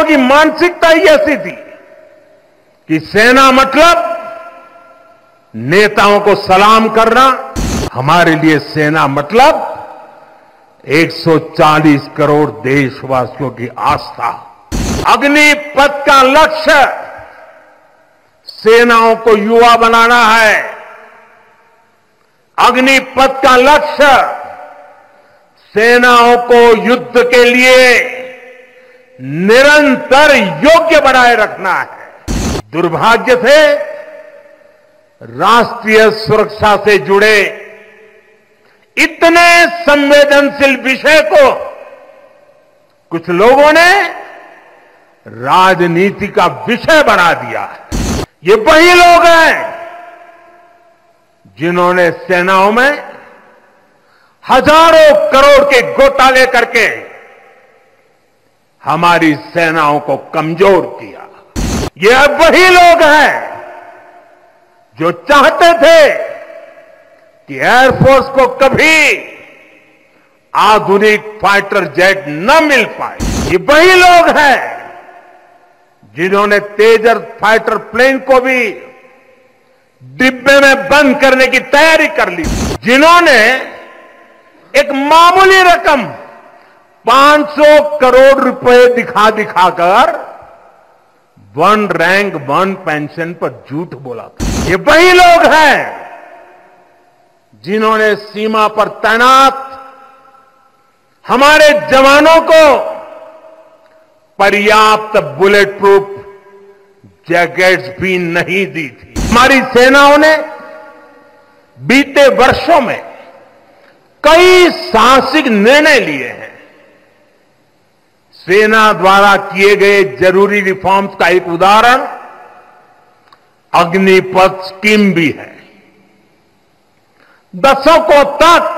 की मानसिकता ही ऐसी थी कि सेना मतलब नेताओं को सलाम करना। हमारे लिए सेना मतलब 140 करोड़ देशवासियों की आस्था। अग्निपथ का लक्ष्य सेनाओं को युवा बनाना है। अग्निपथ का लक्ष्य सेनाओं को युद्ध के लिए निरंतर योग्य बनाए रखना है। दुर्भाग्य से राष्ट्रीय सुरक्षा से जुड़े इतने संवेदनशील विषय को कुछ लोगों ने राजनीति का विषय बना दिया है। ये वही लोग हैं जिन्होंने सेनाओं में हजारों करोड़ के घोटाले करके हमारी सेनाओं को कमजोर किया। ये अब वही लोग हैं जो चाहते थे कि एयरफोर्स को कभी आधुनिक फाइटर जेट न मिल पाए। ये वही लोग हैं जिन्होंने तेजस फाइटर प्लेन को भी डिब्बे में बंद करने की तैयारी कर ली, जिन्होंने एक मामूली रकम 500 करोड़ रुपए दिखाकर वन रैंक वन पेंशन पर झूठ बोला था। ये वही लोग हैं जिन्होंने सीमा पर तैनात हमारे जवानों को पर्याप्त बुलेट प्रूफ जैकेट्स भी नहीं दी थी। हमारी सेनाओं ने बीते वर्षों में कई साहसिक निर्णय लिए हैं। सेना द्वारा किए गए जरूरी रिफॉर्म्स का एक उदाहरण अग्निपथ स्कीम भी है। दशकों तक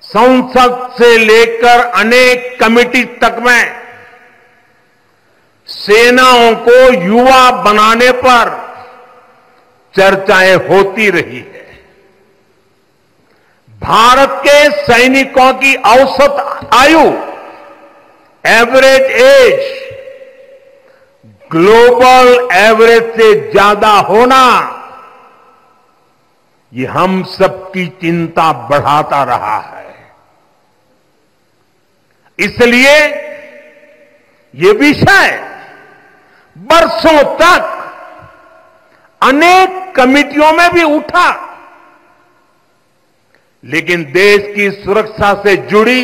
संसद से लेकर अनेक कमेटी तक में सेनाओं को युवा बनाने पर चर्चाएं होती रही है। भारत के सैनिकों की औसत आयु एवरेज एज ग्लोबल एवरेज से ज्यादा होना ये हम सबकी चिंता बढ़ाता रहा है। इसलिए ये विषय बरसों तक अनेक कमिटियों में भी उठा, लेकिन देश की सुरक्षा से जुड़ी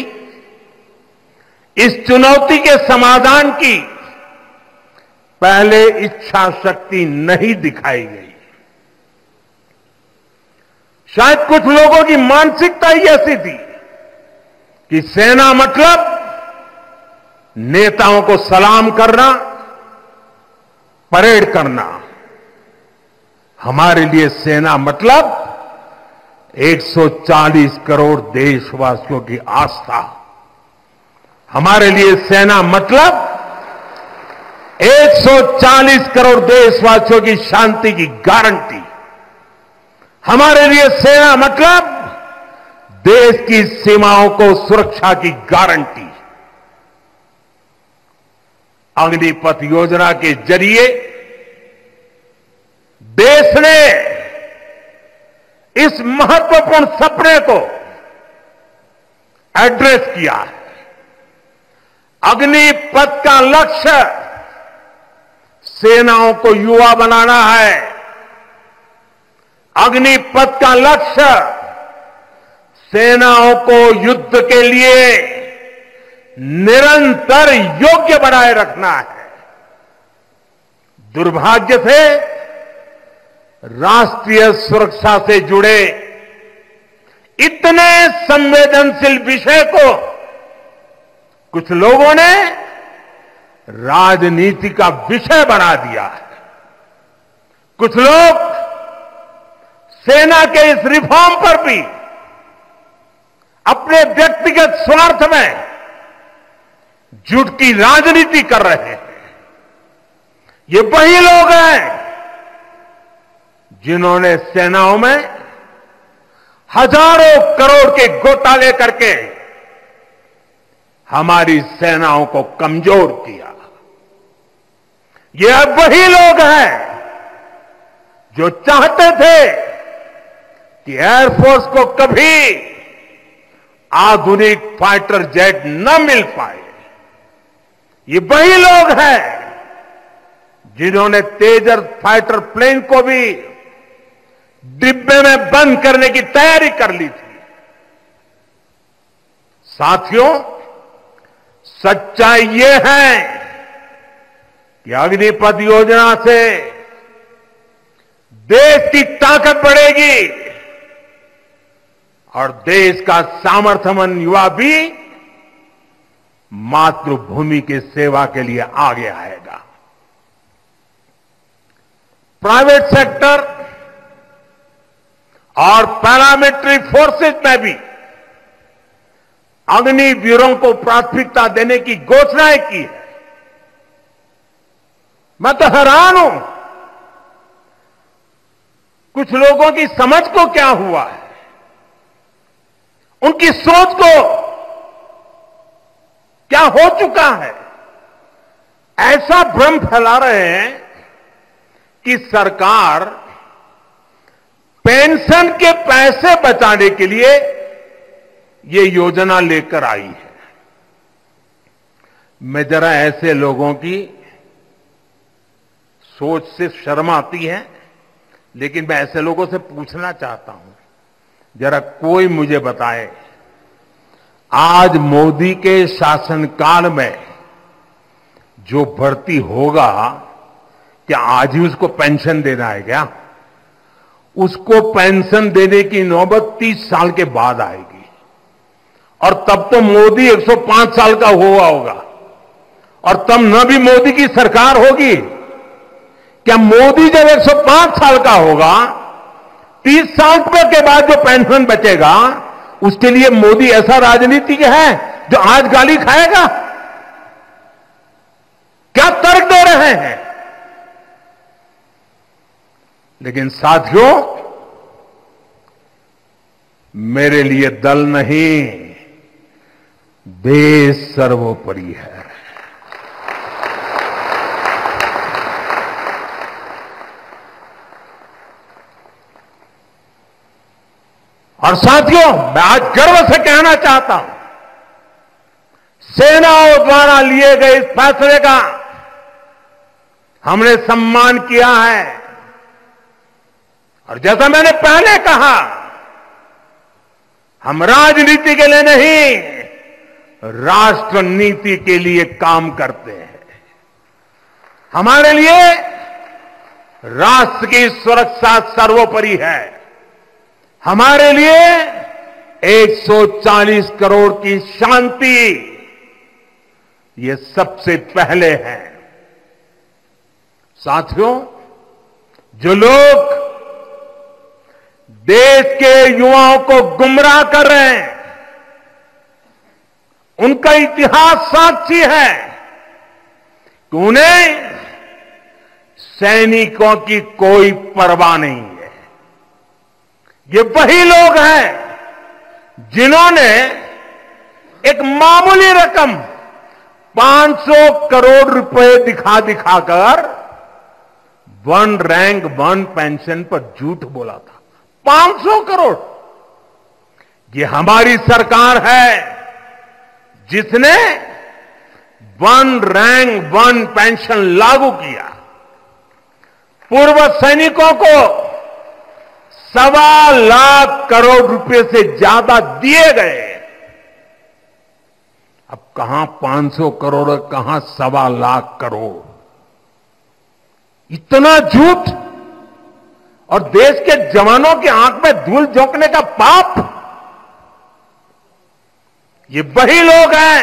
इस चुनौती के समाधान की पहले इच्छा शक्ति नहीं दिखाई गई। शायद कुछ लोगों की मानसिकता ही ऐसी थी कि सेना मतलब नेताओं को सलाम करना, परेड करना। हमारे लिए सेना मतलब 140 करोड़ देशवासियों की आस्था। हमारे लिए सेना मतलब 140 करोड़ देशवासियों की शांति की गारंटी। हमारे लिए सेना मतलब देश की सीमाओं को सुरक्षा की गारंटी। अग्निपथ योजना के जरिए देश ने इस महत्वपूर्ण सपने को एड्रेस किया है। अग्निपथ का लक्ष्य सेनाओं को युवा बनाना है। अग्निपथ का लक्ष्य सेनाओं को युद्ध के लिए निरंतर योग्य बनाए रखना है। दुर्भाग्य से राष्ट्रीय सुरक्षा से जुड़े इतने संवेदनशील विषय को कुछ लोगों ने राजनीति का विषय बना दिया है। कुछ लोग सेना के इस रिफॉर्म पर भी अपने व्यक्तिगत स्वार्थ में झूठ की राजनीति कर रहे हैं। ये वही लोग हैं जिन्होंने सेनाओं में हजारों करोड़ के घोटाले करके हमारी सेनाओं को कमजोर किया। ये अब वही लोग हैं जो चाहते थे कि एयरफोर्स को कभी आधुनिक फाइटर जेट न मिल पाए। ये वही लोग हैं जिन्होंने तेजस फाइटर प्लेन को भी डिब्बे में बंद करने की तैयारी कर ली थी। साथियों, सच्चाई ये है कि अग्निपथ योजना से देश की ताकत बढ़ेगी और देश का सामर्थ्यवान युवा भी मातृभूमि की सेवा के लिए आगे आएगा। प्राइवेट सेक्टर और पैरामिलिट्री फोर्सेस में भी अग्निवीरों को प्राथमिकता देने की घोषणाएं की है। मैं तो हैरान हूं, कुछ लोगों की समझ को क्या हुआ है, उनकी सोच को क्या हो चुका है। ऐसा भ्रम फैला रहे हैं कि सरकार पेंशन के पैसे बचाने के लिए ये योजना लेकर आई है। मैं जरा ऐसे लोगों की सोच से शर्म आती है, लेकिन मैं ऐसे लोगों से पूछना चाहता हूं, जरा कोई मुझे बताए, आज मोदी के शासनकाल में जो भर्ती होगा, क्या आज ही उसको पेंशन देना है क्या? उसको पेंशन देने की नौबत 30 साल के बाद आएगी, और तब तो मोदी 105 साल का हुआ होगा, और तब न भी मोदी की सरकार होगी। क्या मोदी जब 105 साल का होगा, 30 साल के बाद जो पेंशन बचेगा, उसके लिए मोदी ऐसा राजनीतिक है जो आज गाली खाएगा? क्या तर्क दे रहे हैं? लेकिन साथियों, मेरे लिए दल नहीं, देश सर्वोपरि है। और साथियों, मैं आज गर्व से कहना चाहता हूं, सेनाओं द्वारा लिए गए इस फैसले का हमने सम्मान किया है। और जैसा मैंने पहले कहा, हम राजनीति के लिए नहीं, राष्ट्र नीति के लिए काम करते हैं। हमारे लिए राष्ट्र की सुरक्षा सर्वोपरि है। हमारे लिए 140 करोड़ की शांति ये सबसे पहले है। साथियों, जो लोग देश के युवाओं को गुमराह कर रहे हैं, उनका इतिहास साक्षी है कि उन्हें सैनिकों की कोई परवाह नहीं है। ये वही लोग हैं जिन्होंने एक मामूली रकम 500 करोड़ रुपए दिखा दिखाकर वन रैंक वन पेंशन पर झूठ बोला था। 500 करोड़। ये हमारी सरकार है जिसने वन रैंक वन पेंशन लागू किया। पूर्व सैनिकों को 1.25 लाख करोड़ रुपए से ज्यादा दिए गए। अब कहां 500 करोड़, कहां 1.25 लाख करोड़। इतना झूठ, और देश के जवानों की आंख में धूल झोंकने का पाप। ये वही लोग हैं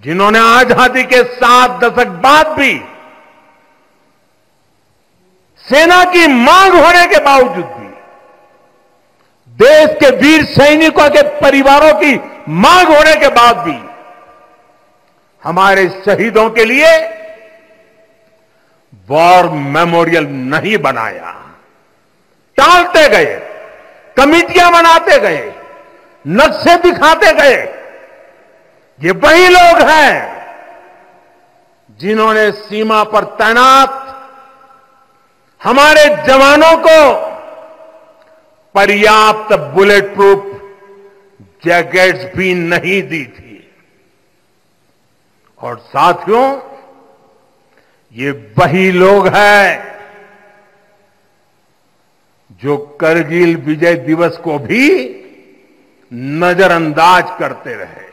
जिन्होंने आजादी के 7 दशक बाद भी सेना की मांग होने के बावजूद भी, देश के वीर सैनिकों के परिवारों की मांग होने के बाद भी हमारे शहीदों के लिए वॉर मेमोरियल नहीं बनाया। टालते गए, कमिटियां बनाते गए, नक्शे दिखाते गए, ये वही लोग हैं जिन्होंने सीमा पर तैनात हमारे जवानों को पर्याप्त बुलेट प्रूफ जैकेट्स भी नहीं दी थी। और साथियों, ये वही लोग हैं जो करगिल विजय दिवस को भी नजरअंदाज करते रहे।